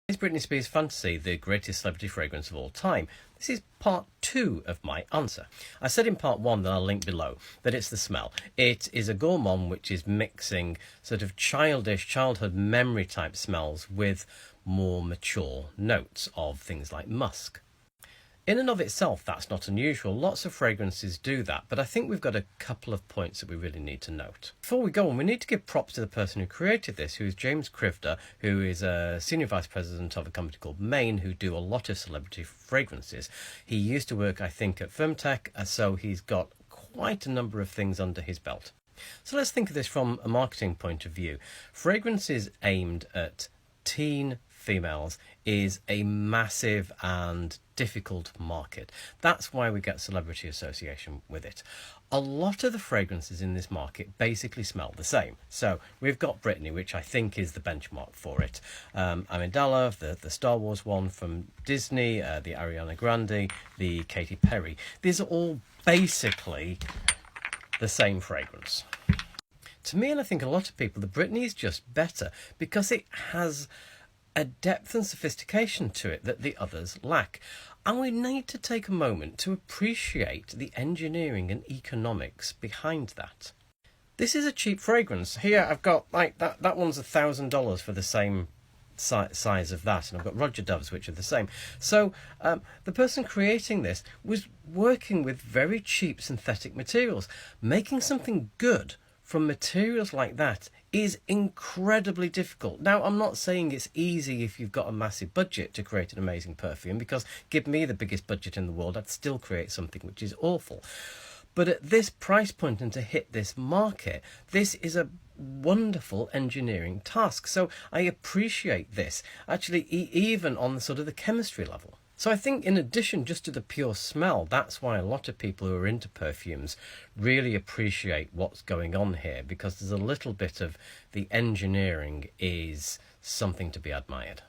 Is Britney Spears' Fantasy the greatest celebrity fragrance of all time? This is part 2 of my answer. I said in part 1 that I'll link below that it's the smell. It is a gourmand which is mixing sort of childish, childhood memory type smells with more mature notes of things like musk. In and of itself, that's not unusual. Lots of fragrances do that, but I think we've got a couple of points that we really need to note. Before we go on, we need to give props to the person who created this, who is James Krivda, who is a senior vice president of a company called Maine, who do a lot of celebrity fragrances. He used to work, I think, at Firmtech, so he's got quite a number of things under his belt. So let's think of this from a marketing point of view. Fragrances aimed at teen females is a massive and difficult market. That's why we get celebrity association with it. A lot of the fragrances in this market basically smell the same. So we've got Britney, which I think is the benchmark for it. Amidala, the Star Wars one from Disney, the Ariana Grande, the Katy Perry. These are all basically the same fragrance. To me, and I think a lot of people, the Britney is just better because it has a depth and sophistication to it that the others lack. And we need to take a moment to appreciate the engineering and economics behind that. This is a cheap fragrance. Here I've got like that one's $1,000 for the same size of that, and I've got Roger Doves which are the same. So the person creating this was working with very cheap synthetic materials. Making something good from materials like that is incredibly difficult. Now, I'm not saying it's easy if you've got a massive budget to create an amazing perfume, because give me the biggest budget in the world, I'd still create something which is awful. But at this price point and to hit this market, this is a wonderful engineering task. So I appreciate this, actually, even on the sort of the chemistry level. So I think in addition just to the pure smell, that's why a lot of people who are into perfumes really appreciate what's going on here, because there's a little bit of the engineering is something to be admired.